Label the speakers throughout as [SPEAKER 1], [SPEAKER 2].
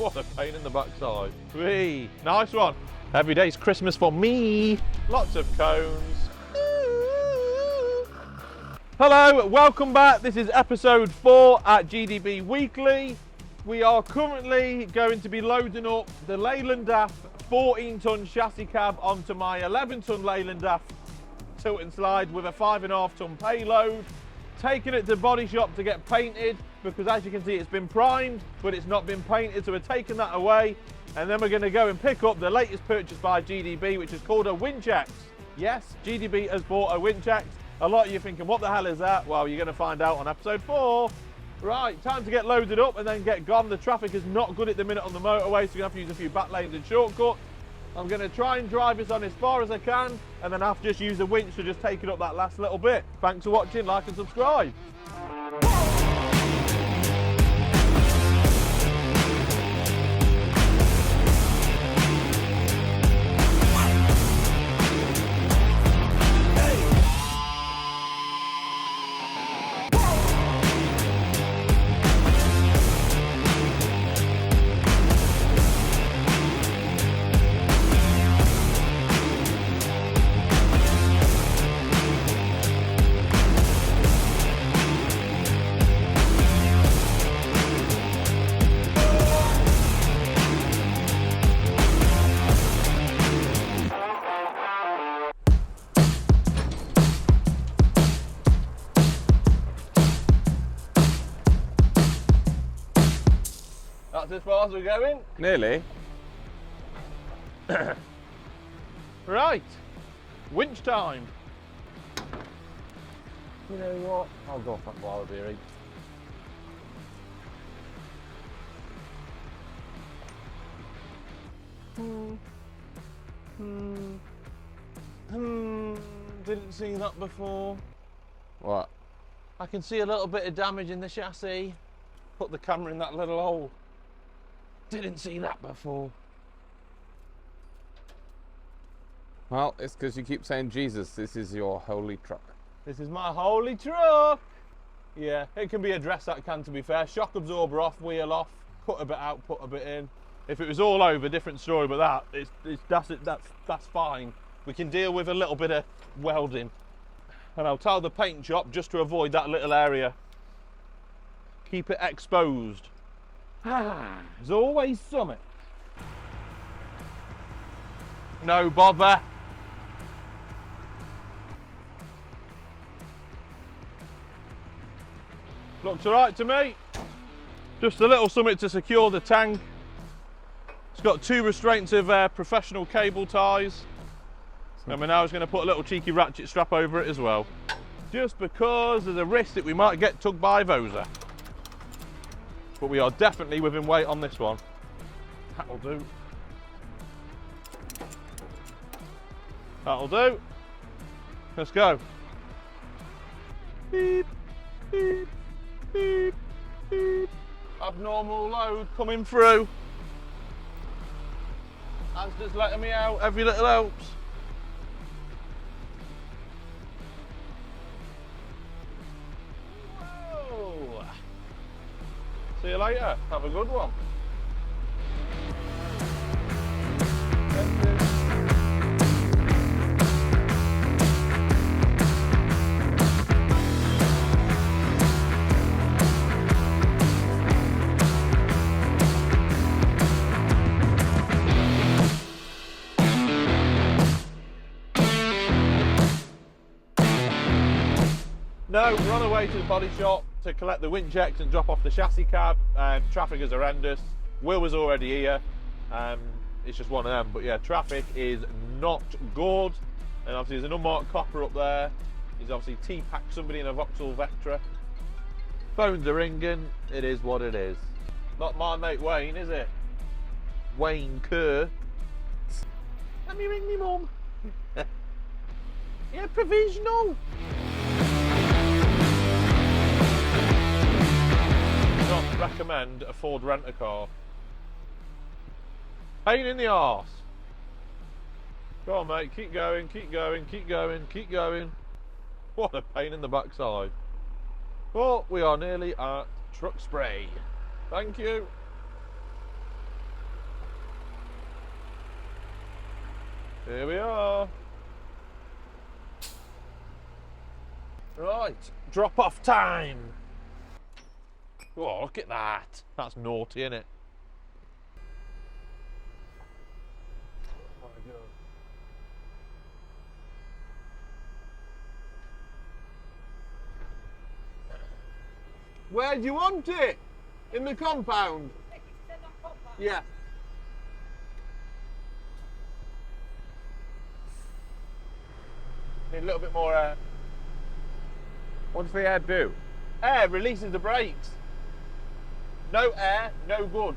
[SPEAKER 1] What a pain in the backside. Whee! Nice one. Every day's Christmas for me. Lots of cones. Hello, welcome back. This is episode 4 at GDB Weekly. We are currently going to be loading up the Leland DAF 14-ton chassis cab onto my 11-ton Leyland DAF tilt and slide with a 5.5-ton payload. Taking it to body shop to get painted because, as you can see, it's been primed but it's not been painted, so we're taking that away and then we're going to go and pick up the latest purchase by GDB, which is called a Winch X. Yes, GDB has bought a Winch X. A lot of you thinking, what the hell is that? Well, you're going to find out on episode 4. Right, time to get loaded up and then get gone. The traffic is not good at the minute on the motorway, so you're going to have to use a few back lanes and shortcuts. I'm going to try and drive this on as far as I can, and then I have to just use a winch to just take it up that last little bit. Thanks for watching, like and subscribe. That's as far as we're going.
[SPEAKER 2] Nearly.
[SPEAKER 1] Right, winch time. You know what? I'll go off that while I'll be here. Didn't see that before.
[SPEAKER 2] What?
[SPEAKER 1] I can see a little bit of damage in the chassis. Put the camera in that little hole. Didn't see that before.
[SPEAKER 2] Well, it's because you keep saying, Jesus, this is your holy truck.
[SPEAKER 1] This is my holy truck. Yeah, it can be addressed, that can, to be fair. Shock absorber off, wheel off, put a bit out, put a bit in. If it was all over, different story, but that's fine. We can deal with a little bit of welding. And I'll tell the paint shop just to avoid that little area. Keep it exposed. There's always something. No bother. Looks alright to me. Just a little something to secure the tank. It's got 2 restraints of professional cable ties. And we're now just going to put a little cheeky ratchet strap over it as well. Just because there's a risk that we might get tugged by Vosa. But we are definitely within weight on this one. That'll do. That'll do. Let's go. Beep, beep, beep, beep. Abnormal load coming through. That's just letting me out. Every little helps. See you later. Have a good one. No, we're on our way to the body shop to collect the Winch X and drop off the chassis cab. Traffic is horrendous. Will was already here. It's just one of them. But yeah, traffic is not good. And obviously there's an unmarked copper up there. He's obviously T-packed somebody in a Vauxhall Vectra. Phones are ringing. It is what it is. Not my mate Wayne, is it? Wayne Kerr. Let me ring me mum. Yeah, provisional. Not recommend a Ford rent-a-car. Pain in the arse. Go on, mate, keep going, keep going, keep going, keep going. What a pain in the backside. But we are nearly at truck spray. Thank you. Here we are. Right, drop off time. Oh, look at that. That's naughty, isn't it? Oh my God. Where do you want it? In the compound? Yeah. Need a little bit more air.
[SPEAKER 2] What does the air do?
[SPEAKER 1] Air releases the brakes. No air, no good.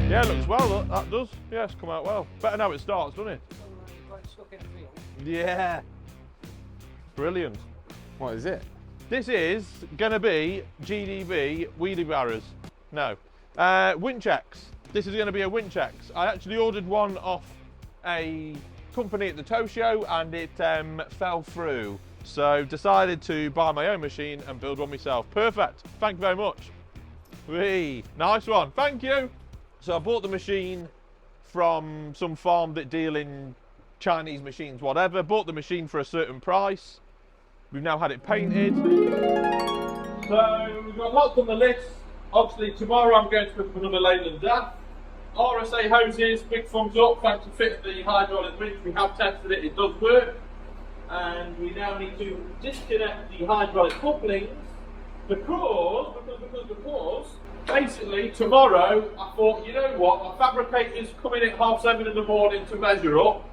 [SPEAKER 1] Yeah, it looks well, look, that does. Yeah, it's come out well. Better now it starts, doesn't it? Yeah. Brilliant.
[SPEAKER 2] What is it?
[SPEAKER 1] This is going to be GDB Wheelie Bars. No. Winch X. This is going to be a Winch X. I actually ordered one off a company at the tow show and it fell through. So decided to buy my own machine and build one myself. Perfect. Thank you very much. Whee. Nice one. Thank you. So I bought the machine from some farm that deal in Chinese machines, whatever. Bought the machine for a certain price. We've now had it painted. So we've got lots on the list. Obviously tomorrow I'm going to pick up another Leland DAF. RSA hoses, big thumbs up, thanks to fit the hydraulic winch. We have tested it, it does work. And we now need to disconnect the hydraulic couplings because basically tomorrow I thought, you know what, my fabricator's coming at 7:30 in the morning to measure up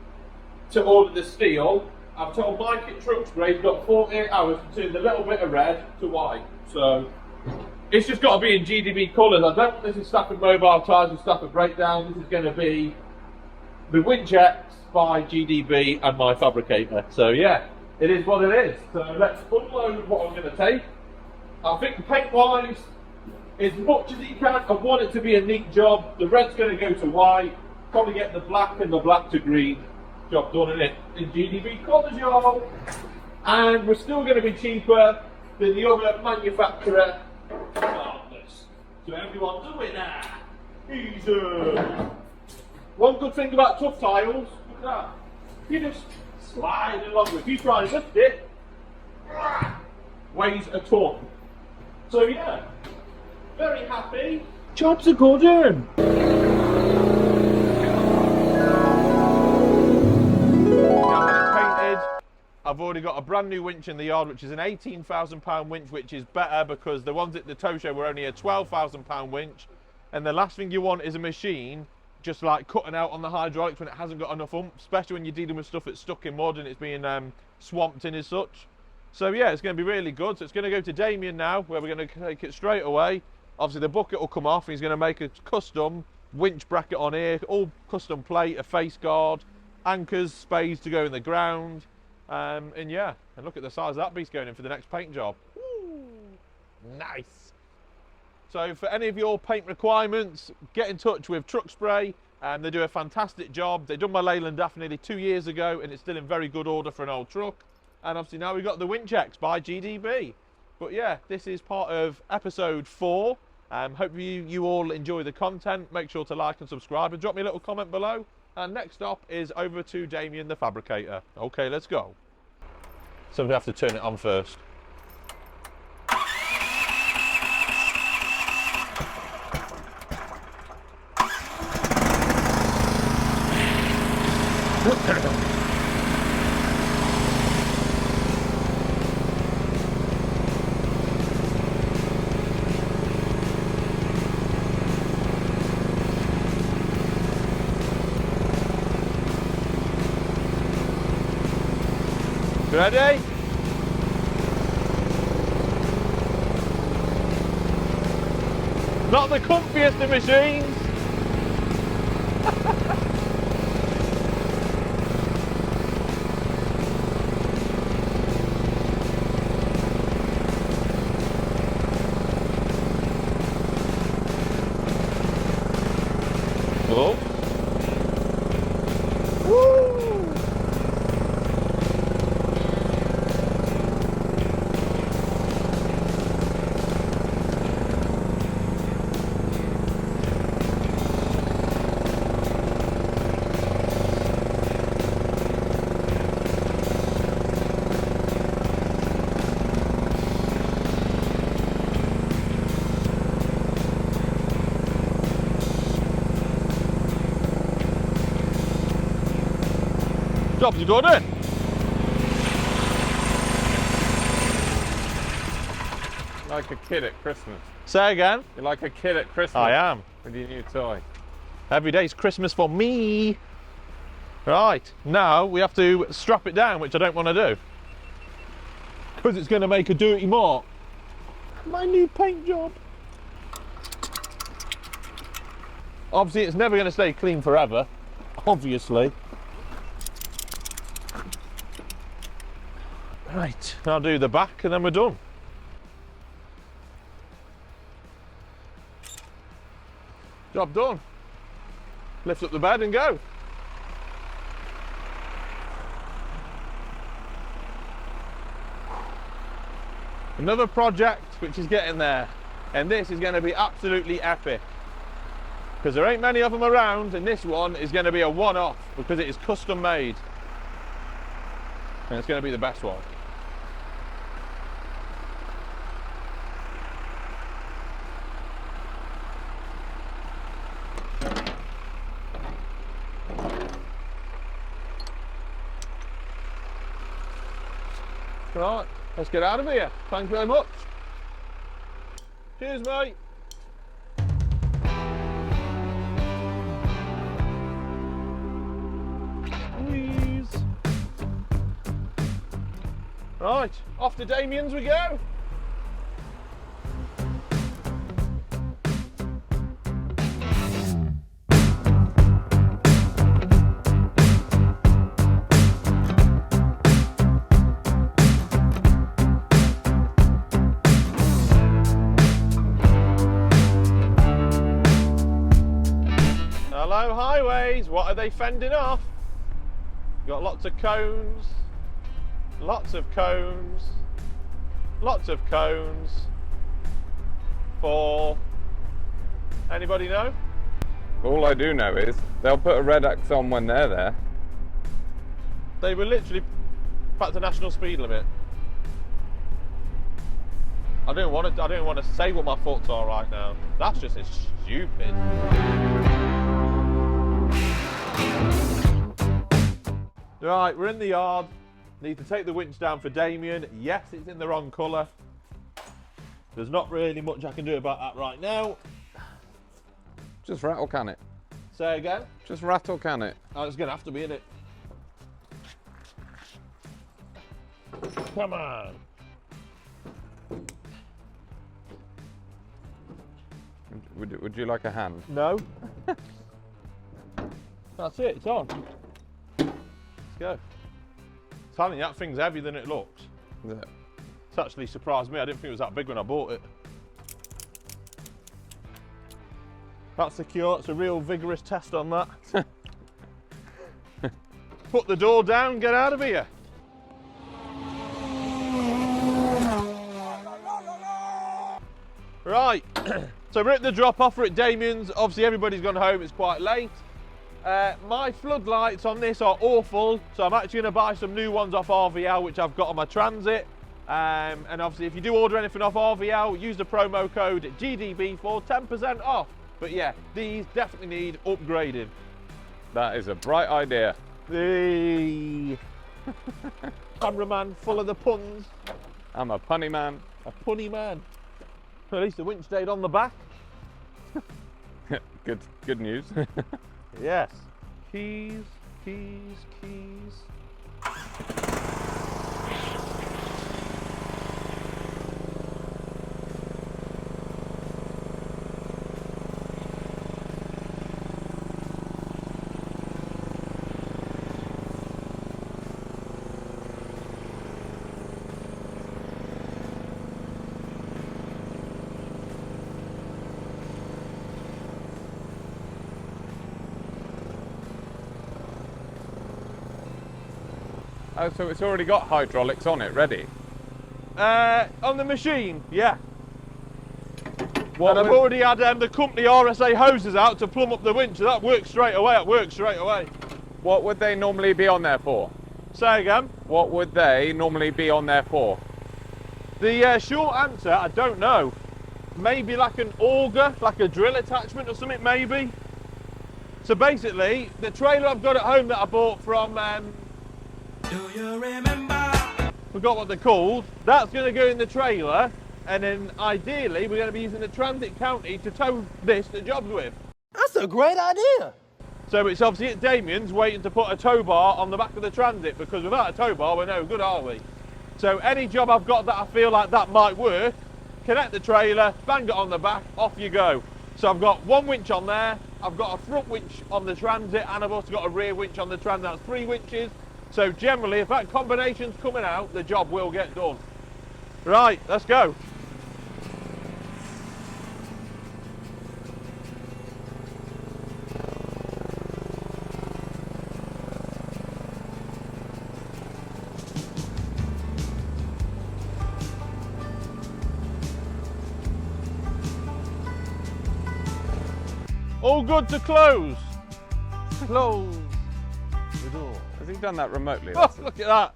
[SPEAKER 1] to order the steel. I've told Mike at Truck Spray he's got 48 hours to turn the little bit of red to white. So it's just got to be in GDB colours. I don't want this is Stafford Mobile Tyres and Stafford Breakdown. This is going to be the Winch X by GDB and my fabricator. So yeah, it is what it is. So let's unload what I'm going to take. I think paint wise, as much as you can, I want it to be a neat job. The red's going to go to white, probably get the black and the black to green. Job done in it in GDB colours, y'all. And we're still going to be cheaper than the other manufacturer. Regardless. So everyone's a winner. Easy. One good thing about tough tiles, look at that. You just slide along. If you try and lift it, weighs a ton. So yeah, very happy. Jobs are good in. I've already got a brand new winch in the yard, which is an £18,000 winch, which is better because the ones at the tow show were only a £12,000 winch. And the last thing you want is a machine just like cutting out on the hydraulics when it hasn't got enough oomph, especially when you're dealing with stuff that's stuck in mud and it's being swamped in as such. So yeah, it's going to be really good. So it's going to go to Daman now, where we're going to take it straight away. Obviously the bucket will come off and he's going to make a custom winch bracket on here, all custom plate, a face guard, anchors, spades to go in the ground. And yeah, and look at the size of that beast going in for the next paint job. Ooh, nice. So for any of your paint requirements, get in touch with Truck Spray. They do a fantastic job. They done my Leyland DAF nearly 2 years ago and it's still in very good order for an old truck. And obviously now we've got the Winch X by GDB. But yeah, this is part of episode 4. Hope you all enjoy the content. Make sure to like and subscribe and drop me a little comment below. And next stop is over to Daman the fabricator. Okay, let's go. So we have to turn it on first. Ready? Not the comfiest of machines. Oh. Woo! Jobs you done it?
[SPEAKER 2] Like a kid at Christmas.
[SPEAKER 1] Say again?
[SPEAKER 2] You're like a kid at Christmas.
[SPEAKER 1] I am.
[SPEAKER 2] With your new toy.
[SPEAKER 1] Every day's Christmas for me. Right, now we have to strap it down, which I don't want to do. Because it's going to make a dirty mark. My new paint job. Obviously, it's never going to stay clean forever. Obviously. Right, I'll do the back and then we're done. Job done. Lift up the bed and go. Another project which is getting there, and this is going to be absolutely epic because there ain't many of them around, and this one is going to be a one-off because it is custom made and it's going to be the best one. Right, let's get out of here. Thanks very much. Cheers, mate. Please. Right, off to Damien's we go. Hello highways, what are they fending off? Got lots of cones, lots of cones, lots of cones. For anybody know?
[SPEAKER 2] All I do know is they'll put a red X on when they're there.
[SPEAKER 1] They were literally back to national speed limit. I don't want to say what my thoughts are right now. That's just stupid. Right, we're in the yard. Need to take the winch down for Damien. Yes, it's in the wrong colour. There's not really much I can do about that right now.
[SPEAKER 2] Just rattle can it.
[SPEAKER 1] Say again?
[SPEAKER 2] Just rattle can it.
[SPEAKER 1] Oh, it's going to have to be in it. Come on.
[SPEAKER 2] Would you like a hand?
[SPEAKER 1] No. That's it, it's on. Let's go. I'm telling you, that thing's heavier than it looks.
[SPEAKER 2] Yeah.
[SPEAKER 1] It's actually surprised me. I didn't think it was that big when I bought it. That's secure. It's a real vigorous test on that. Put the door down, get out of here. Right, so we're at the drop off, we're at Damien's. Obviously everybody's gone home, it's quite late. My floodlights on this are awful, so I'm actually going to buy some new ones off RVL, which I've got on my Transit. And obviously if you do order anything off RVL, use the promo code GDB for 10% off. But yeah, these definitely need upgrading.
[SPEAKER 2] That is a bright idea.
[SPEAKER 1] The cameraman full of the puns.
[SPEAKER 2] I'm a punny man.
[SPEAKER 1] A punny man. At least the winch stayed on the back.
[SPEAKER 2] Good news.
[SPEAKER 1] Yes. Keys, keys, keys.
[SPEAKER 2] Oh, so it's already got hydraulics on it, ready?
[SPEAKER 1] On the machine, yeah. And I've already had the company RSA hoses out to plumb up the winch, so that works straight away,
[SPEAKER 2] What would they normally be on there for?
[SPEAKER 1] Say again?
[SPEAKER 2] What would they normally be on there for?
[SPEAKER 1] The short answer, I don't know. Maybe like an auger, like a drill attachment or something, maybe. So basically, the trailer I've got at home that I bought from,
[SPEAKER 3] Do you remember?
[SPEAKER 1] forgot what they're called, that's going to go in the trailer, and then ideally we're going to be using the transit county to tow this to jobs with.
[SPEAKER 3] That's a great idea.
[SPEAKER 1] So it's obviously at Damien's waiting to put a tow bar on the back of the transit, because without a tow bar we're no good, are we? So any job I've got that I feel like that might work, connect the trailer, bang it on the back, off you go. So I've got one winch on there, I've got a front winch on the transit, and I've also got a rear winch on the transit. That's 3 winches. So generally, if that combination's coming out, the job will get done. Right, let's go. All good to close. Close the door.
[SPEAKER 2] Has he done that remotely?
[SPEAKER 1] Oh, look at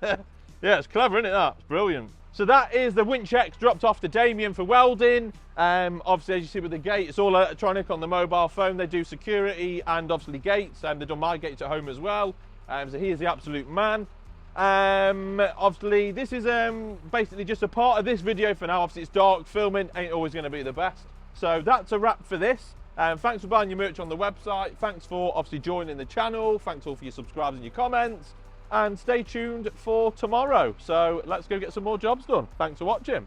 [SPEAKER 1] that. Yeah, it's clever, isn't it? That? It's brilliant. So that is the Winch X dropped off to Damien for welding. Obviously, as you see with the gate, it's all electronic on the mobile phone. They do security and obviously gates, and they've done my gates at home as well. So he is the absolute man. Obviously, this is basically just a part of this video for now. Obviously, it's dark, filming ain't always going to be the best. So that's a wrap for this. Thanks for buying your merch on the website. Thanks for obviously joining the channel. Thanks all for your subscribes and your comments. And stay tuned for tomorrow. So let's go get some more jobs done. Thanks for watching.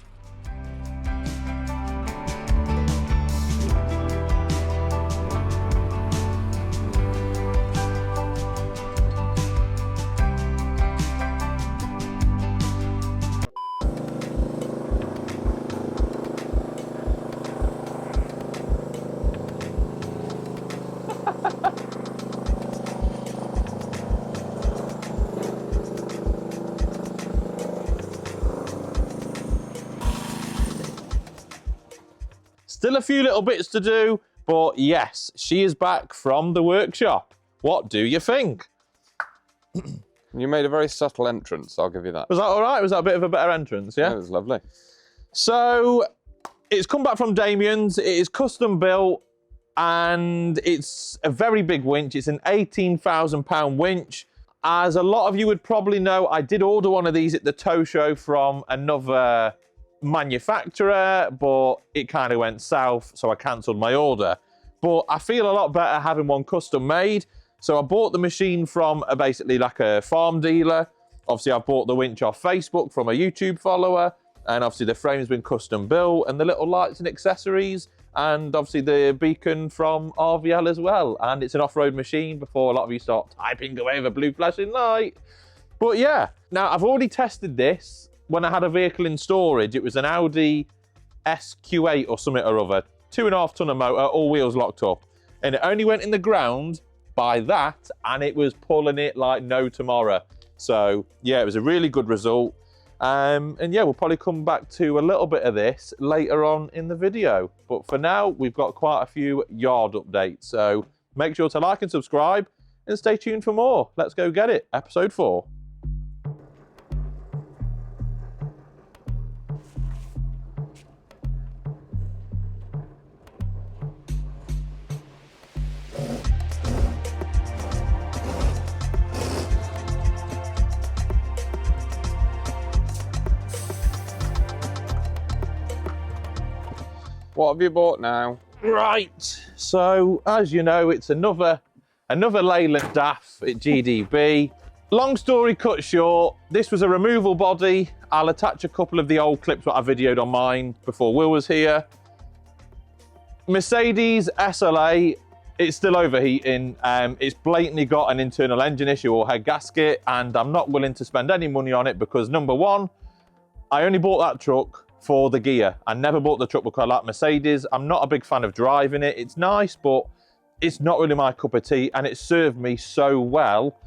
[SPEAKER 1] Still a few little bits to do, but yes, she is back from the workshop. What do you think?
[SPEAKER 2] You made a very subtle entrance, I'll give you that.
[SPEAKER 1] Was that all right? Was that a bit of a better entrance, yeah?
[SPEAKER 2] It was lovely.
[SPEAKER 1] So, it's come back from Damien's. It is custom built, and it's a very big winch. It's an £18,000 winch. As a lot of you would probably know, I did order one of these at the tow show from another manufacturer, but it kind of went south, so I cancelled my order. But I feel a lot better having one custom made. So I bought the machine from basically like a farm dealer. Obviously, I bought the winch off Facebook from a YouTube follower, and obviously the frame's been custom built, and the little lights and accessories, and obviously the beacon from RVL as well. And it's an off-road machine before a lot of you start typing away with a blue flashing light. But yeah, now I've already tested this when I had a vehicle in storage. It was an Audi SQ8 or something or other, 2.5 tonne motor, all wheels locked up. And it only went in the ground by that, and it was pulling it like no tomorrow. So yeah, it was a really good result. And yeah, we'll probably come back to a little bit of this later on in the video. But for now, we've got quite a few yard updates. So make sure to like and subscribe and stay tuned for more. Let's go get it. Episode 4.
[SPEAKER 2] What have you bought now?
[SPEAKER 1] Right, so as you know, it's another Leyland DAF at GDB. Long story cut short, this was a removal body. I'll attach a couple of the old clips that I videoed on mine before Will was here. Mercedes SLA, it's still overheating. It's blatantly got an internal engine issue or head gasket, and I'm not willing to spend any money on it because number one, I only bought that truck for the gear. I never bought the truck because I like Mercedes. I'm not a big fan of driving it. It's nice, but it's not really my cup of tea, and it served me so well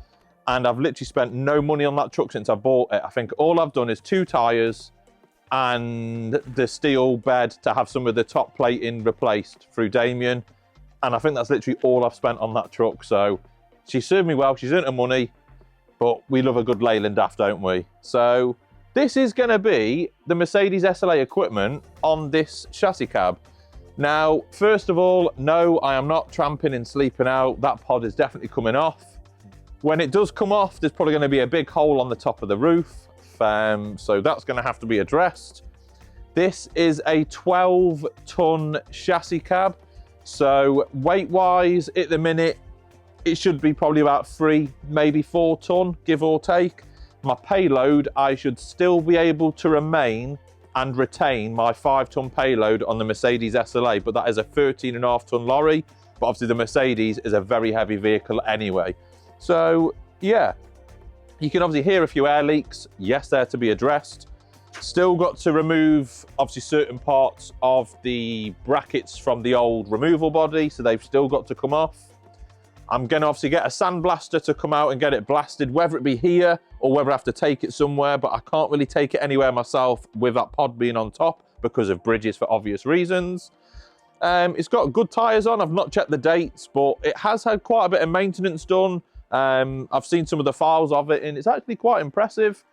[SPEAKER 1] and I've literally spent no money on that truck since I bought it. I think all I've done is 2 tyres and the steel bed to have some of the top plating replaced through DAMIEN, and I think that's literally all I've spent on that truck. So she served me well, she's earned her money, but we love a good Leyland DAF, don't we? So this is going to be the Mercedes SLA equipment on this chassis cab. Now, first of all, no, I am not tramping and sleeping out. That pod is definitely coming off. When it does come off, there's probably going to be a big hole on the top of the roof. So that's going to have to be addressed. This is a 12-ton chassis cab. So weight-wise, at the minute, it should be probably about 3, maybe 4 ton, give or take. My payload, I should still be able to remain and retain my 5-ton payload on the Mercedes SLA, but that is a 13.5-ton lorry. But obviously the Mercedes is a very heavy vehicle anyway. So yeah, you can obviously hear a few air leaks. Yes, they're to be addressed. Still got to remove obviously certain parts of the brackets from the old removal body, so they've still got to come off. I'm going to obviously get a sandblaster to come out and get it blasted, whether it be here or whether I have to take it somewhere, but I can't really take it anywhere myself with that pod being on top because of bridges for obvious reasons. It's got good tyres on. I've not checked the dates, but it has had quite a bit of maintenance done. I've seen some of the files of it and it's actually quite impressive.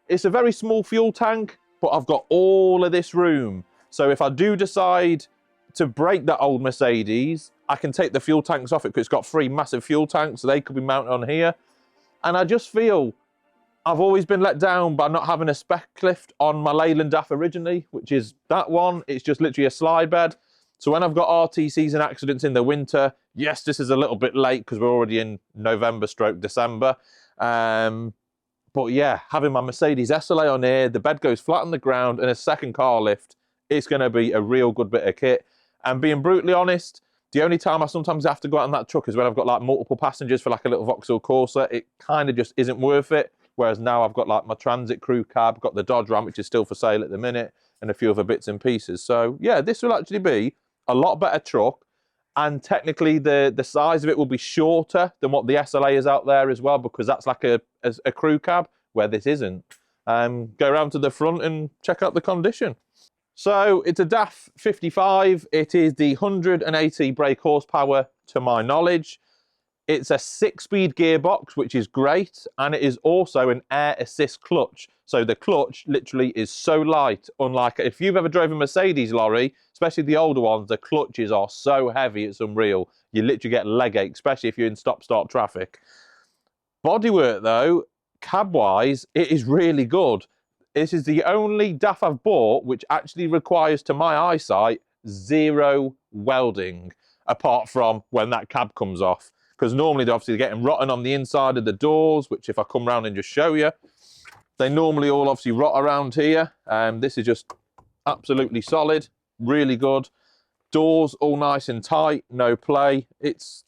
[SPEAKER 1] It's a very small fuel tank, but I've got all of this room. So if I do decide to break that old Mercedes, I can take the fuel tanks off it because it's got 3 massive fuel tanks, so they could be mounted on here. And I just feel I've always been let down by not having a spec lift on my Leyland DAF originally, which is that one. It's just literally a slide bed. So when I've got RTCs and accidents in the winter, yes, this is a little bit late because we're already in November/December. But yeah, having my Mercedes SLA on here, the bed goes flat on the ground and a second car lift, it's going to be a real good bit of kit. And being brutally honest, the only time I sometimes have to go out on that truck is when I've got like multiple passengers for like a little Vauxhall Corsa. It kind of just isn't worth it. Whereas now I've got like my Transit crew cab, got the Dodge Ram, which is still for sale at the minute, and a few other bits and pieces. So yeah, this will actually be a lot better truck. And technically the size of it will be shorter than what the SLA is out there as well, because that's like a crew cab where this isn't. Go around to the front and check out the condition. So it's a DAF 55. It is the 180 brake horsepower to my knowledge. It's a 6-speed gearbox, which is great. And it is also an air assist clutch. So the clutch literally is so light, unlike if you've ever driven a Mercedes lorry, especially the older ones, the clutches are so heavy, it's unreal. You literally get leg ache, especially if you're in stop-start traffic. Bodywork though, cab-wise, it is really good. This is the only DAF I've bought which actually requires, to my eyesight, 0 welding, apart from when that cab comes off. Because normally they're obviously getting rotten on the inside of the doors, which if I come round and just show you, they normally all obviously rot around here. This is just absolutely solid, really good. Doors all nice and tight, no play. It's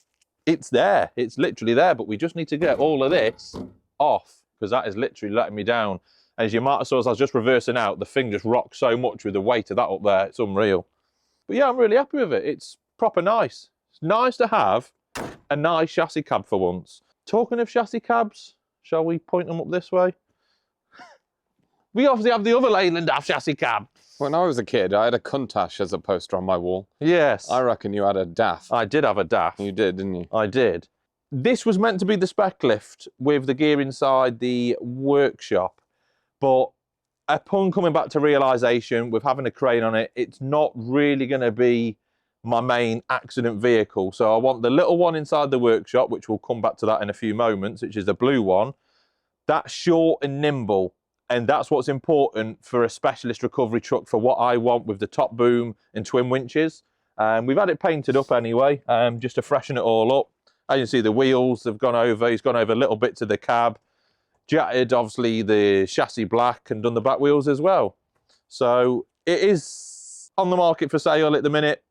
[SPEAKER 1] there, it's literally there, but we just need to get all of this off because that is literally letting me down. As you might have saw, as I was just reversing out, the thing just rocks so much with the weight of that up there. It's unreal. But yeah, I'm really happy with it. It's proper nice. It's nice to have a nice chassis cab for once. Talking of chassis cabs, shall we point them up this way? We obviously have the other Leyland DAF chassis cab.
[SPEAKER 2] When I was a kid, I had a Countach as a poster on my wall.
[SPEAKER 1] Yes.
[SPEAKER 2] I reckon you had a DAF.
[SPEAKER 1] I did have a DAF.
[SPEAKER 2] You did, didn't you?
[SPEAKER 1] I did. This was meant to be the spec lift with the gear inside the workshop. But upon coming back to realisation with having a crane on it, it's not really going to be my main accident vehicle. So I want the little one inside the workshop, which we'll come back to that in a few moments, which is the blue one. That's short and nimble. And that's what's important for a specialist recovery truck for what I want with the top boom and twin winches. We've had it painted up anyway, just to freshen it all up. As you can see, the wheels have gone over. He's gone over little bits of the cab. Jetted, obviously, the chassis black and done the back wheels as well. So it is on the market for sale at the minute,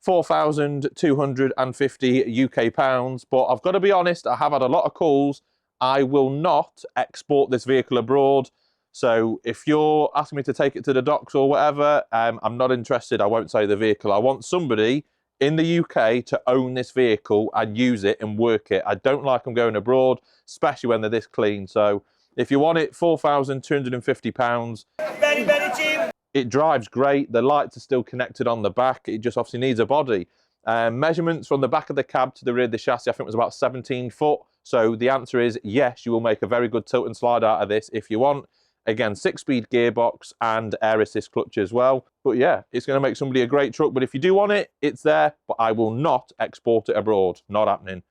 [SPEAKER 1] £4,250 UK pounds. But I've got to be honest, I have had a lot of calls. I will not export this vehicle abroad. So if you're asking me to take it to the docks or whatever, I'm not interested. I won't sell the vehicle. I want somebody in the UK to own this vehicle and use it and work it. I don't like them going abroad, especially when they're this clean. So if you want it, £4,250.
[SPEAKER 3] Very, very cheap.
[SPEAKER 1] It drives great. The lights are still connected on the back. It just obviously needs a body. Measurements from the back of the cab to the rear of the chassis, I think, was about 17 foot. So the answer is yes, you will make a very good tilt and slide out of this if you want. Again, 6-speed gearbox and air assist clutch as well. But yeah, it's going to make somebody a great truck. But if you do want it, it's there. But I will not export it abroad. Not happening.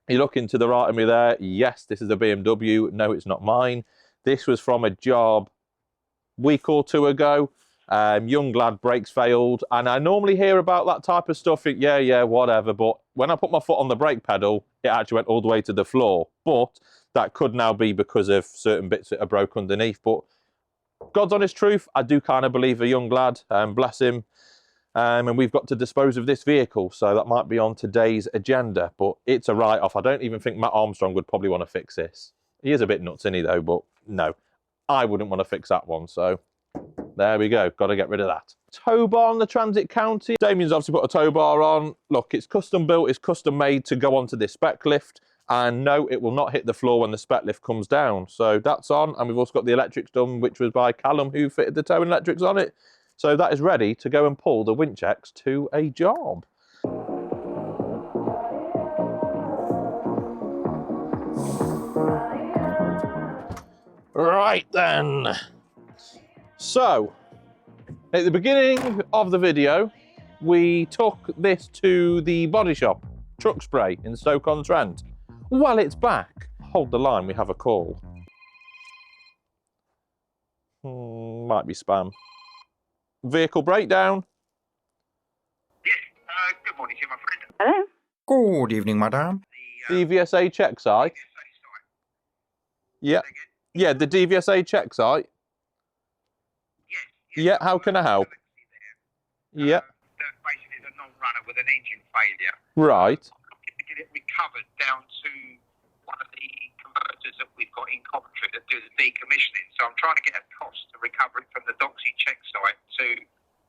[SPEAKER 1] You're looking to the right of me there. Yes, this is a BMW. No, it's not mine. This was from a job week or two ago. Young lad, brakes failed, and I normally hear about that type of stuff. Yeah, whatever. But when I put my foot on the brake pedal, it actually went all the way to the floor. But that could now be because of certain bits that are broke underneath. But God's honest truth, I do kind of believe a young lad, bless him. And we've got to dispose of this vehicle, so that might be on today's agenda. But it's a write-off. I don't even think Matt Armstrong would probably want to fix this. He is a bit nuts, isn't he, though? But no, I wouldn't want to fix that one. So there we go. Got to get rid of that. Tow bar on the Transit County. Damien's obviously put a tow bar on. Look, it's custom built. It's custom made to go onto this spec lift. And no, it will not hit the floor when the spec lift comes down. So that's on. And we've also got the electrics done, which was by Callum, who fitted the towing electrics on it. So that is ready to go and pull the Winch X to a job. Right then. So, at the beginning of the video, we took this to the body shop, Truck Spray in Stoke-on-Trent. Well, it's back. Hold the line, we have a call. Might be spam. Vehicle breakdown.
[SPEAKER 4] Yes, good morning to you, my friend.
[SPEAKER 5] Hello. Good evening, madam.
[SPEAKER 1] DVSA Check site. Yeah. Yeah, the DVSA Check site.
[SPEAKER 4] Yes.
[SPEAKER 1] Yeah, how can I help? Yeah.
[SPEAKER 4] That basically is a non-runner with an engine failure.
[SPEAKER 1] Right.
[SPEAKER 4] I'm looking to get it recovered down to one of the converters that we've got in Coventry that do the decommissioning. So I'm trying to get a cost to recover it from the DVSA Check site to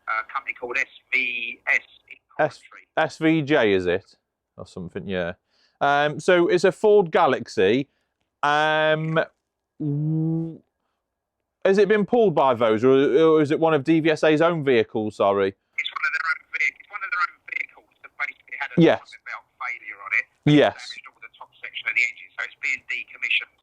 [SPEAKER 4] a company called SVS in Coventry.
[SPEAKER 1] SVJ, is it? Or something, yeah. So it's a Ford Galaxy. Has it been pulled by those, or is it one of DVSA's own vehicles, sorry?
[SPEAKER 4] It's one of their own vehicles. It's one of their own vehicles that basically had a
[SPEAKER 1] Yes.
[SPEAKER 4] belt failure on it.
[SPEAKER 1] Yes.
[SPEAKER 4] Damaged all the top section of the engine, so it's being decommissioned.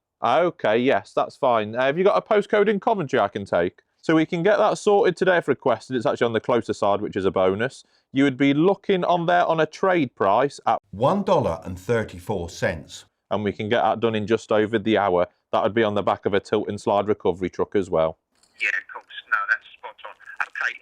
[SPEAKER 1] Okay, yes, that's fine. Have you got a postcode in Coventry I can take? So we can get that sorted today if requested. It's actually on the closer side, which is a bonus. You would be looking on there on a trade price at
[SPEAKER 6] $1.34.
[SPEAKER 1] and we can get that done in just over the hour. That would be on the back of a tilt and slide recovery truck as well.
[SPEAKER 4] Yeah, of course. No, that's spot on. Okay,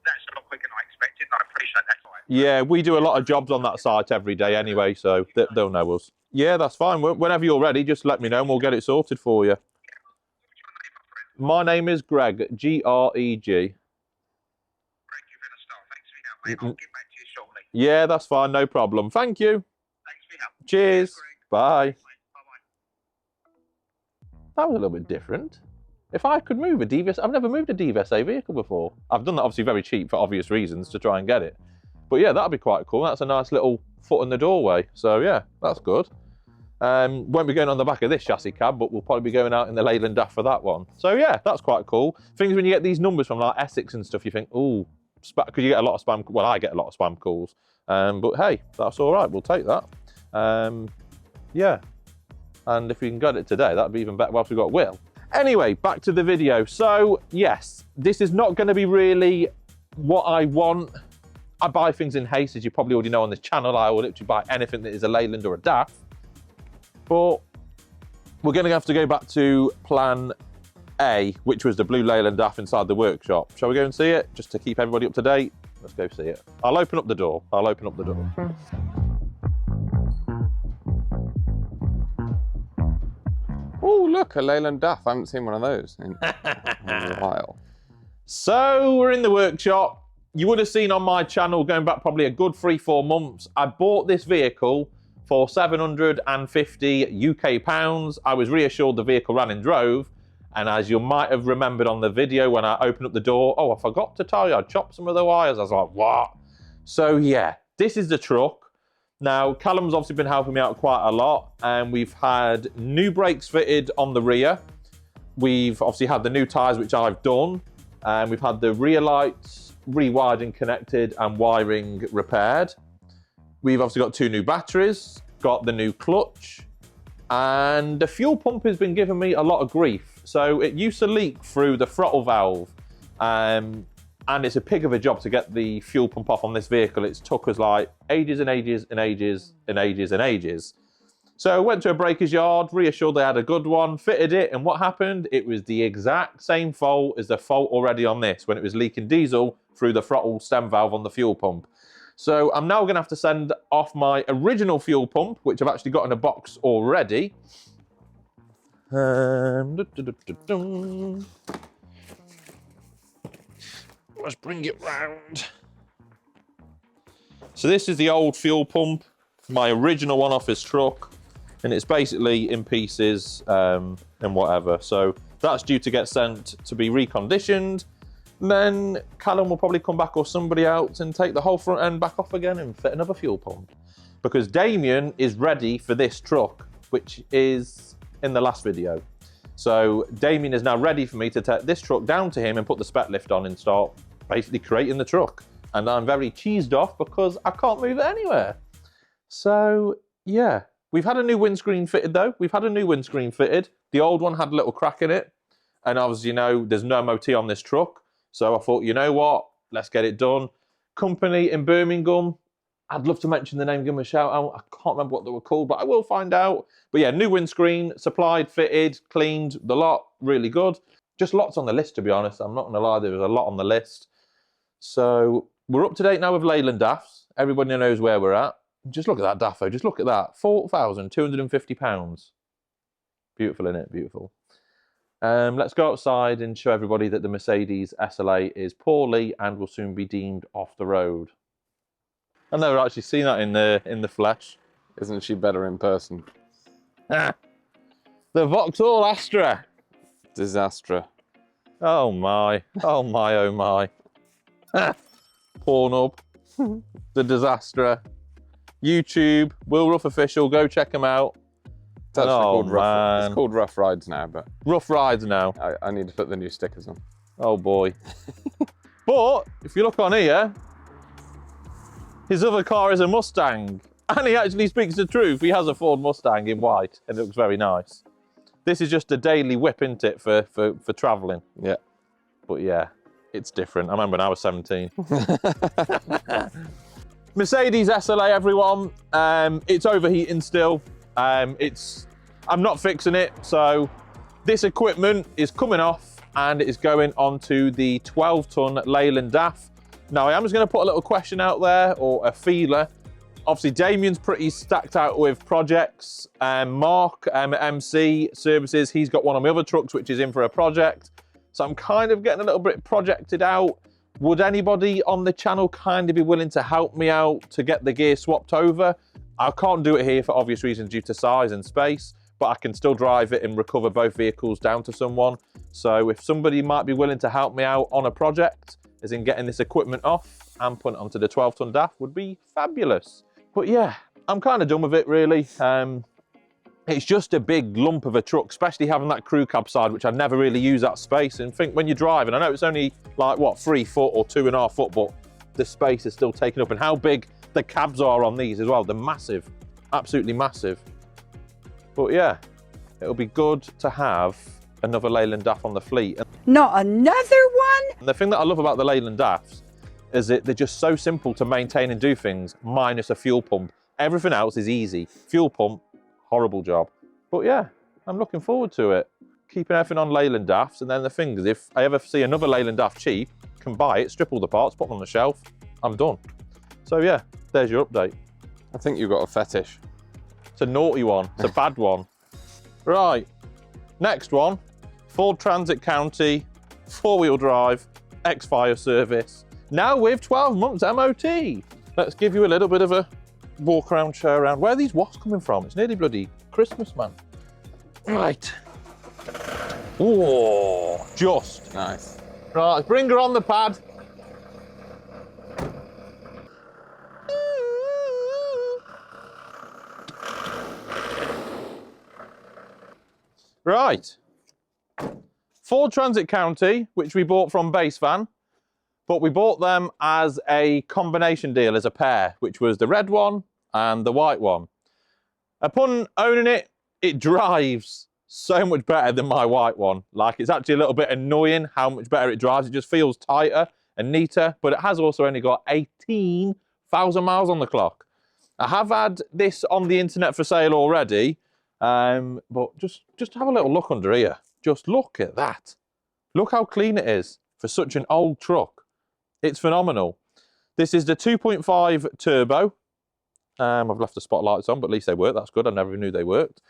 [SPEAKER 4] that's a lot quicker than I expected, and I appreciate that.
[SPEAKER 1] Yeah, we do a lot of jobs on that site every day anyway, so they'll know us. Yeah, that's fine. Whenever you're ready, just let me know and we'll get it sorted for you.
[SPEAKER 4] What's your name, my friend?
[SPEAKER 1] My name is Greg, G-R-E-G.
[SPEAKER 4] Greg, you've been a star. Thanks for your help, mate. I'll get back to you shortly.
[SPEAKER 1] Yeah, that's fine. No problem. Thank you.
[SPEAKER 4] Thanks for your help.
[SPEAKER 1] Cheers.
[SPEAKER 4] Greg.
[SPEAKER 1] Bye.
[SPEAKER 4] Bye-bye.
[SPEAKER 1] That was a little bit different. If I could move a DVSA, I've never moved a DVSA vehicle before. I've done that obviously very cheap for obvious reasons to try and get it. But yeah, that'd be quite cool. That's a nice little foot in the doorway. So yeah, that's good. Won't be going on the back of this chassis cab, but we'll probably be going out in the Leland DAF for that one. So yeah, that's quite cool. Things when you get these numbers from like Essex and stuff, you think, ooh, because you get a lot of spam. Well, I get a lot of spam calls. But hey, that's all right. We'll take that. Yeah. And if we can get it today, that'd be even better whilst we've got Will. Anyway, back to the video. So yes, this is not going to be really what I want. I buy things in haste, as you probably already know on this channel. I will literally buy anything that is a Leyland or a DAF. But we're going to have to go back to plan A, which was the blue Leyland DAF inside the workshop. Shall we go and see it, just to keep everybody up to date? Let's go see it. I'll open up the door. I'll open up the door.
[SPEAKER 2] Oh, look, a Leland DAF. I haven't seen one of those in a while.
[SPEAKER 1] So we're in the workshop. You would have seen on my channel going back probably a good 3-4 months. I bought this vehicle for 750 UK pounds. I was reassured the vehicle ran and drove. And as you might have remembered on the video when I opened up the door, oh, I forgot to tell you, I chopped some of the wires. I was like, what? So yeah, this is the truck. Now, Callum's obviously been helping me out quite a lot, and we've had new brakes fitted on the rear. We've obviously had the new tyres, which I've done, and we've had the rear lights rewired and connected and wiring repaired. We've obviously got 2 new batteries, got the new clutch, and the fuel pump has been giving me a lot of grief. So it used to leak through the throttle valve, and it's a pig of a job to get the fuel pump off on this vehicle. It's took us like ages and ages and ages and ages and ages. So I went to a breaker's yard, reassured they had a good one, fitted it, and what happened? It was the exact same fault as the fault already on this, when it was leaking diesel through the throttle stem valve on the fuel pump. So I'm now going to have to send off my original fuel pump, which I've actually got in a box already. Let's bring it round. So this is the old fuel pump, my original one off his truck, and it's basically in pieces and whatever. So that's due to get sent to be reconditioned. And then Callum will probably come back or somebody else and take the whole front end back off again and fit another fuel pump. Because Damien is ready for this truck, which is in the last video. So Damien is now ready for me to take this truck down to him and put the spec lift on and start basically creating the truck. And I'm very cheesed off because I can't move it anywhere. So yeah, we've had a new windscreen fitted though. We've had a new windscreen fitted. The old one had a little crack in it. And obviously, you know, there's no MOT on this truck. So I thought, you know what, let's get it done. Company in Birmingham, I'd love to mention the name, give them a shout out. I can't remember what they were called, but I will find out. But yeah, new windscreen, supplied, fitted, cleaned, the lot, really good. Just lots on the list, to be honest. I'm not gonna lie, there was a lot on the list. So we're up to date now with Leyland DAFs. Everybody knows where we're at. Just look at that DAF though, just look at that. £4,250. Beautiful, isn't it? Beautiful. Let's go outside and show everybody that the Mercedes SLA is poorly and will soon be deemed off the road. I've never actually seen that in the flesh.
[SPEAKER 2] Isn't she better in person?
[SPEAKER 1] Ah, the Vauxhall Astra.
[SPEAKER 2] Disaster.
[SPEAKER 1] Oh my, oh my, oh my. Pornhub, the Disaster, YouTube, Will Rough Official, go check them out.
[SPEAKER 2] It's actually called
[SPEAKER 1] man.
[SPEAKER 2] Rough. It's called Rough Rides now, but
[SPEAKER 1] Rough Rides now.
[SPEAKER 2] I need to put the new stickers on.
[SPEAKER 1] Oh boy. But if you look on here, his other car is a Mustang, and he actually speaks the truth. He has a Ford Mustang in white, and it looks very nice. This is just a daily whip, isn't it, for travelling?
[SPEAKER 2] Yeah.
[SPEAKER 1] But yeah, it's different. I remember when I was 17. Mercedes SLA, everyone. It's overheating still. I'm not fixing it, so this equipment is coming off and it is going onto the 12-ton Leyland DAF. Now, I am just going to put a little question out there, or a feeler. Obviously, Damien's pretty stacked out with projects. Mark at MC Services, he's got one on my other trucks, which is in for a project. So I'm kind of getting a little bit projected out. Would anybody on the channel kind of be willing to help me out to get the gear swapped over? I can't do it here for obvious reasons due to size and space, but I can still drive it and recover both vehicles down to someone. So if somebody might be willing to help me out on a project, as in getting this equipment off and putting it onto the 12-ton DAF, would be fabulous. But yeah, I'm kind of done with it really. It's just a big lump of a truck, especially having that crew cab side, which I never really use that space. And think when you're driving, I know it's only like, what, 3 foot or 2.5 foot, but the space is still taken up. And how big the cabs are on these as well. They're massive, absolutely massive. But yeah, it'll be good to have another Leyland DAF on the fleet.
[SPEAKER 6] Not another one?
[SPEAKER 1] And the thing that I love about the Leyland DAFs is that they're just so simple to maintain and do things, minus a fuel pump. Everything else is easy. Fuel pump, horrible job. But yeah, I'm looking forward to it. Keeping everything on Leyland DAFs, and then the thing is, if I ever see another Leyland DAF cheap, can buy it, strip all the parts, put them on the shelf, I'm done. So yeah, there's your update.
[SPEAKER 2] I think you've got a fetish.
[SPEAKER 1] It's a naughty one, it's a bad one. Right, next one, Ford Transit County, 4-wheel drive, ex-fire service, now with 12 months MOT. Let's give you a little bit of a walk around, show around. Where are these wasps coming from? It's nearly bloody Christmas, man. Right. Whoa, just.
[SPEAKER 2] Nice.
[SPEAKER 1] Right, let's bring her on the pad. Right. Ford Transit County, which we bought from Base Van, but we bought them as a combination deal, as a pair, which was the red one and the white one. Upon owning it, it drives so much better than my white one. Like, it's actually a little bit annoying how much better it drives. It just feels tighter and neater, but it has also only got 18,000 miles on the clock. I have had this on the internet for sale already, but just have a little look under here. Just look at that. Look how clean it is for such an old truck. It's phenomenal. This is the 2.5 turbo. I've left the spotlights on, but at least they work. That's good. I never knew they worked.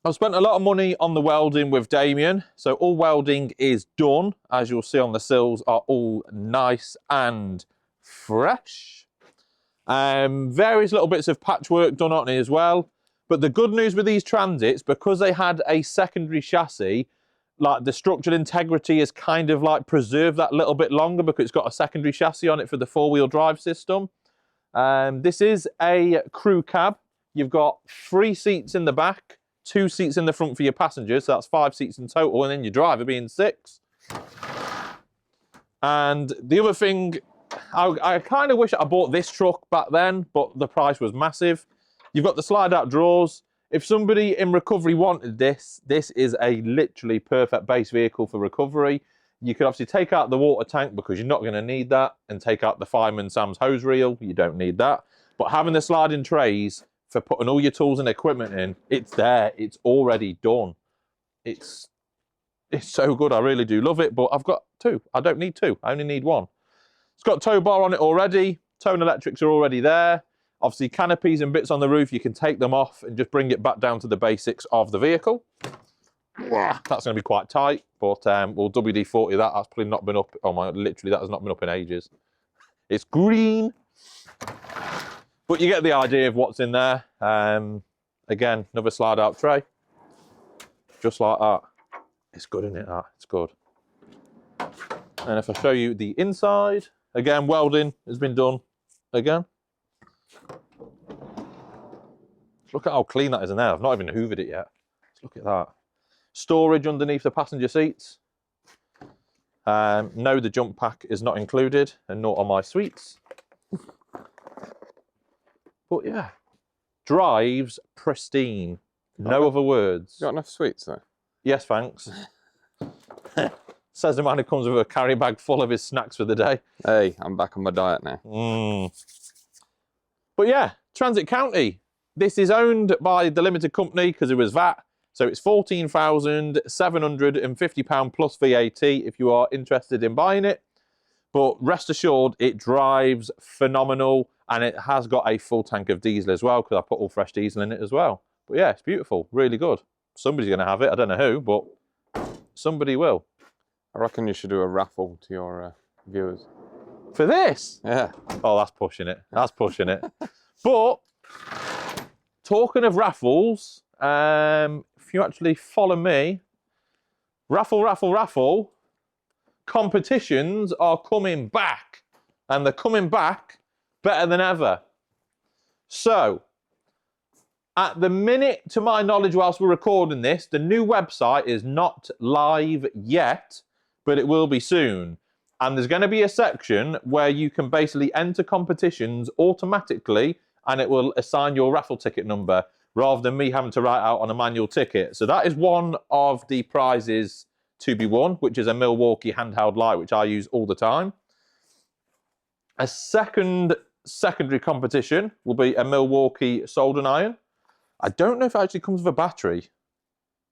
[SPEAKER 1] I've spent a lot of money on the welding with Damien. So all welding is done. As you'll see on the sills are all nice and fresh. Various little bits of patchwork done on it as well. But the good news with these Transits, because they had a secondary chassis, like the structural integrity is kind of like preserved that little bit longer because it's got a secondary chassis on it for the four-wheel drive system. This is a crew cab. You've got 3 seats in the back, 2 seats in the front for your passengers, so that's 5 seats in total, and then your driver being 6. And the other thing, I kind of wish I bought this truck back then, but the price was massive. You've got the slide-out drawers. If somebody in recovery wanted this, this is a literally perfect base vehicle for recovery. You could obviously take out the water tank because you're not going to need that, and take out the Fireman Sam's hose reel. You don't need that. But having the sliding trays for putting all your tools and equipment in, it's there. It's already done. It's so good. I really do love it, but I've got 2. I don't need 2. I only need 1. It's got tow bar on it already. Tone electrics are already there. Obviously, canopies and bits on the roof, you can take them off and just bring it back down to the basics of the vehicle. That's going to be quite tight, but we'll WD-40 that. That's probably not been up. Oh my, literally, that has not been up in ages. It's green. But you get the idea of what's in there. Again, another slide-out tray. Just like that. It's good, isn't it, that? It's good. And if I show you the inside, again, welding has been done again. Look at how clean that is in there. I've not even hoovered it yet. Let's look at that. Storage underneath the passenger seats. No, the jump pack is not included, and nor are my suites. But yeah, drives pristine. No other words.
[SPEAKER 2] You got enough sweets though?
[SPEAKER 1] Yes, thanks. Says the man who comes with a carry bag full of his snacks for the day.
[SPEAKER 2] Hey, I'm back on my diet now.
[SPEAKER 1] But yeah, Transit County. This is owned by the limited company because it was VAT. So it's £14,750 plus VAT if you are interested in buying it. But rest assured, it drives phenomenal, and it has got a full tank of diesel as well because I put all fresh diesel in it as well. But yeah, it's beautiful, really good. Somebody's going to have it. I don't know who, but somebody will.
[SPEAKER 2] I reckon you should do a raffle to your viewers.
[SPEAKER 1] For this?
[SPEAKER 2] Yeah.
[SPEAKER 1] Oh, that's pushing it. That's pushing it. But talking of raffles, if you actually follow me, raffle, competitions are coming back, and they're coming back better than ever. So, at the minute, to my knowledge, whilst we're recording this, the new website is not live yet, but it will be soon. And there's going to be a section where you can basically enter competitions automatically, and it will assign your raffle ticket number rather than me having to write out on a manual ticket. So that is one of the prizes to be won, which is a Milwaukee handheld light, which I use all the time. A secondary competition will be a Milwaukee soldering iron. I don't know if it actually comes with a battery.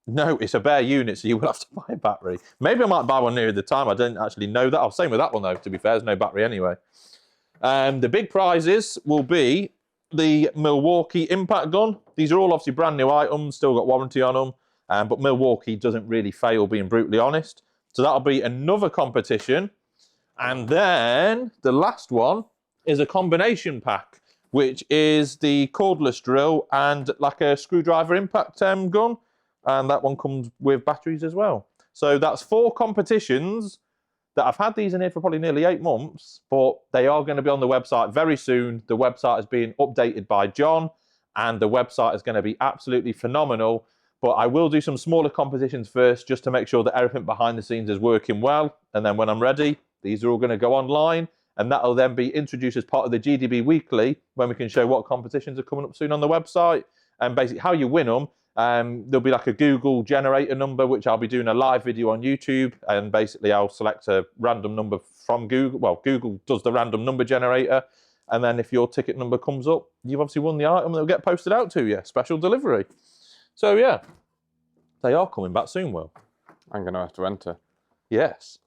[SPEAKER 1] No, it's a bare unit, so you will have to buy a battery. Maybe I might buy one near the time. I didn't actually know that. Same with that one, though, to be fair. There's no battery anyway. The big prizes will be the Milwaukee impact gun. These are all obviously brand new items, still got warranty on them, but Milwaukee doesn't really fail, being brutally honest. So that'll be another competition. And then the last one is a combination pack, which is the cordless drill and like a screwdriver impact gun. And that one comes with batteries as well. So that's 4 competitions that I've had these in here for probably nearly 8 months, but they are going to be on the website very soon. The website is being updated by John, and the website is going to be absolutely phenomenal. but I will do some smaller competitions first just to make sure that everything behind the scenes is working well. And then when I'm ready, these are all going to go online, and that'll then be introduced as part of the GDB Weekly when we can show what competitions are coming up soon on the website and basically how you win them. There'll be like a Google generator number, which I'll be doing a live video on YouTube, and basically I'll select a random number from Google. Well, Google does the random number generator, and then if your ticket number comes up, you've obviously won the item, and it'll get posted out to you, special delivery. So yeah, they are coming back soon, Will.
[SPEAKER 2] I'm going to have to enter.
[SPEAKER 1] Yes.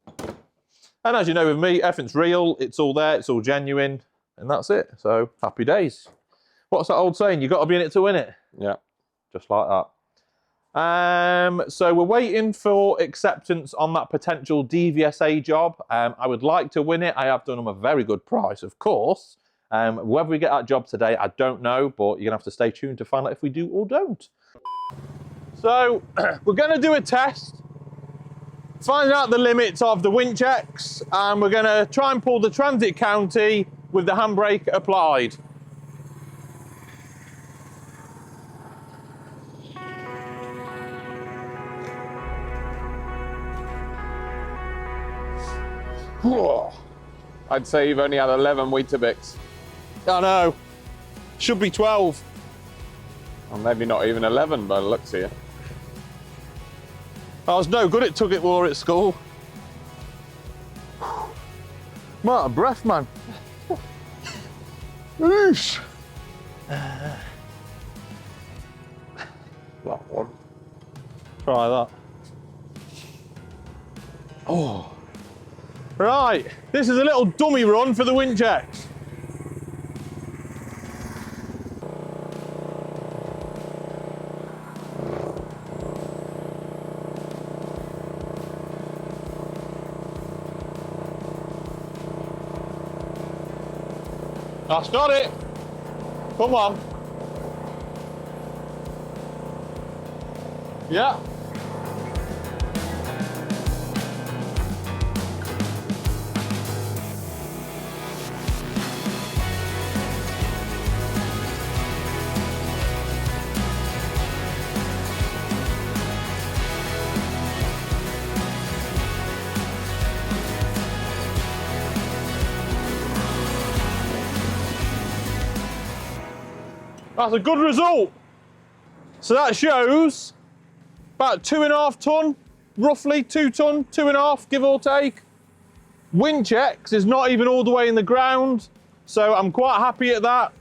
[SPEAKER 1] And as you know with me, everything's real, it's all there, it's all genuine, and that's it. So happy days. What's that old saying? You got to be in it to win it.
[SPEAKER 2] Yeah.
[SPEAKER 1] Just like that. So we're waiting for acceptance on that potential DVSA job. I would like to win it. I have done them a very good price, of course. Whether we get that job today, I don't know, but you're going to have to stay tuned to find out if we do or don't. So we're going to do a test, find out the limits of the Winch X, and we're going to try and pull the transit county with the handbrake applied.
[SPEAKER 2] I'd say you've only had 11 Weetabix.
[SPEAKER 1] I know. Should be 12.
[SPEAKER 2] Or maybe not even 11 by the looks of you.
[SPEAKER 1] I was no good at Tug-It War at school. I'm out of breath, man. Oosh.
[SPEAKER 2] That one.
[SPEAKER 1] Try that. Oh. Right, this is a little dummy run for the Winch X. That's got it. Come on. Yeah. That's a good result. So that shows about 2.5 ton, roughly 2 ton, 2.5, give or take. Winch X is not even all the way in the ground, so I'm quite happy at that.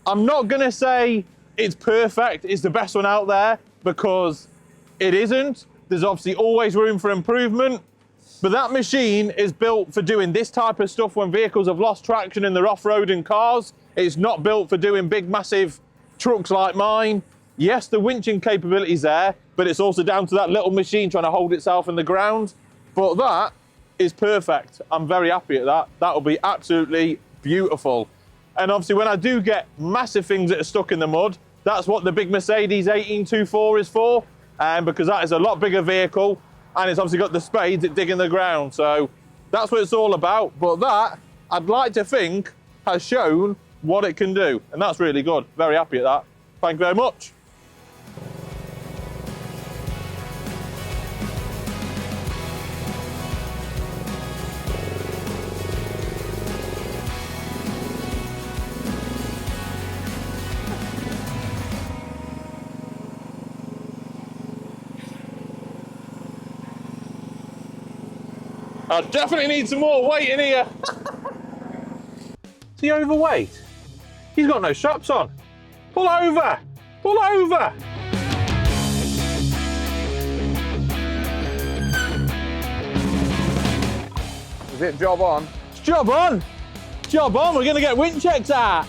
[SPEAKER 1] I'm not gonna say it's perfect, it's the best one out there, because it isn't. There's obviously always room for improvement, but that machine is built for doing this type of stuff when vehicles have lost traction and they're off-roading cars. It's not built for doing big, massive trucks like mine. Yes, the winching capability's there, but it's also down to that little machine trying to hold itself in the ground. But that is perfect. I'm very happy at that. That'll be absolutely beautiful. And obviously when I do get massive things that are stuck in the mud, that's what the big Mercedes 1824 is for, because that is a lot bigger vehicle, and it's obviously got the spades that dig in the ground. So that's what it's all about. But that, I'd like to think, has shown what it can do, and that's really good. Very happy at that. Thank you very much. I definitely need some more weight in here. Is he overweight? He's got no straps on. Pull over! Pull over!
[SPEAKER 2] Is it job on?
[SPEAKER 1] It's job on! Job on, we're gonna get Winch X out.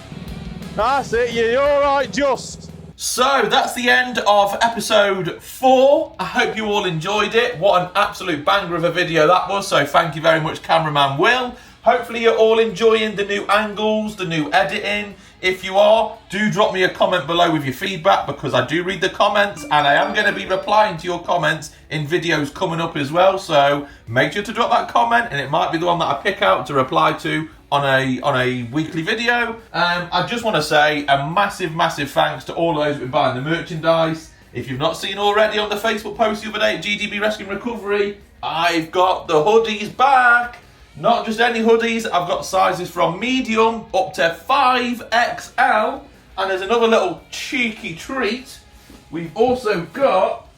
[SPEAKER 1] That's it, you're all right, just.
[SPEAKER 7] So that's the end of episode 4. I hope you all enjoyed it. What an absolute banger of a video that was. So thank you very much, cameraman Will. Hopefully you're all enjoying the new angles, the new editing. If you are, do drop me a comment below with your feedback, because I do read the comments and I am going to be replying to your comments in videos coming up as well. So make sure to drop that comment, and it might be the one that I pick out to reply to on a weekly video. I just want to say a massive thanks to all of those who've been buying the merchandise. If you've not seen already on the Facebook post the other day at GDB Rescue and Recovery, I've got the hoodies back. Not just any hoodies, I've got sizes from medium up to 5XL. And there's another little cheeky treat. We've also got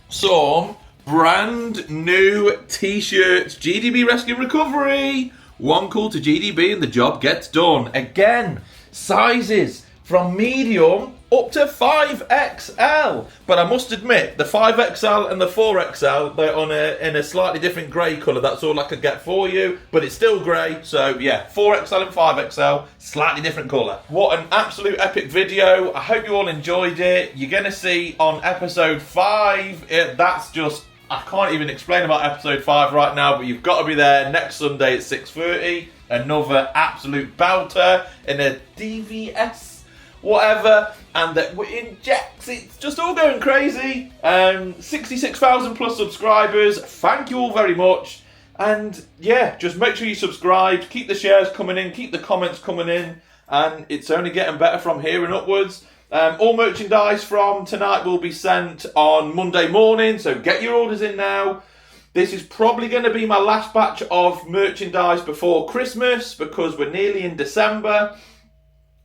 [SPEAKER 7] some brand new t-shirts. GDB Rescue and Recovery. One call to GDB and the job gets done. Again, sizes from medium up to 5XL. But I must admit, the 5XL and the 4XL, they're in a slightly different grey colour. That's all I could get for you. But it's still grey. So yeah, 4XL and 5XL, slightly different colour. What an absolute epic video. I hope you all enjoyed it. You're going to see on episode 5, that's just... I can't even explain about episode 5 right now, but you've got to be there next Sunday at 6:30. Another absolute belter in a DVS whatever, and that Winch X, it's just all going crazy. 66,000 plus subscribers. Thank you all very much. And yeah, just make sure you subscribe, keep the shares coming in, keep the comments coming in, and it's only getting better from here and upwards. All merchandise from tonight will be sent on Monday morning, so get your orders in now. This is probably going to be my last batch of merchandise before Christmas because we're nearly in December.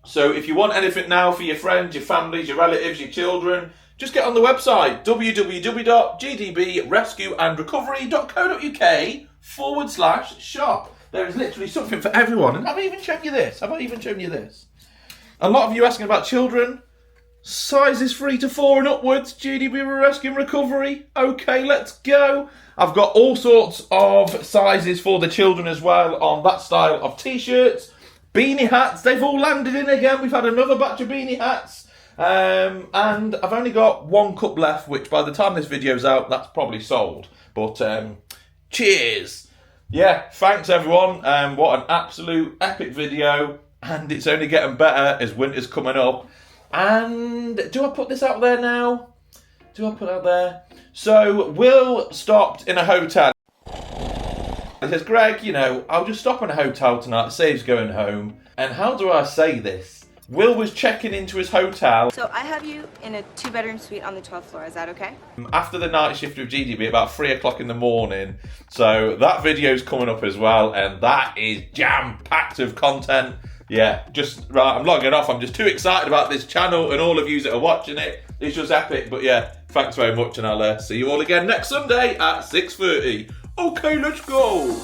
[SPEAKER 7] So if you want anything now for your friends, your families, your relatives, your children, just get on the website www.gdbrescueandrecovery.co.uk/shop. There is literally something for everyone. And have I even shown you this? A lot of you asking about children. Sizes 3 to 4 and upwards. GDB Rescue and Recovery. Okay, let's go. I've got all sorts of sizes for the children as well on that style of t-shirts. Beanie hats, they've all landed in again. We've had another batch of beanie hats. And I've only got one cup left, which by the time this video's out, that's probably sold. But cheers. Yeah, thanks everyone. What an absolute epic video. And it's only getting better as winter's coming up. And do I put this out there now? Do I put it out there? So, Will stopped in a hotel. He says, Greg, you know, I'll just stop in a hotel tonight. It saves going home. And how do I say this? Will was checking into his hotel.
[SPEAKER 8] So I have you in a 2-bedroom suite on the 12th floor. Is that okay?
[SPEAKER 7] After the night shift with GDB, about 3 o'clock in the morning. So that video's coming up as well. And that is jam-packed of content. Yeah, just, right, I'm logging off. I'm just too excited about this channel and all of you that are watching it. It's just epic. But yeah, thanks very much. And I'll see you all again next Sunday at 6:30. Okay, let's go.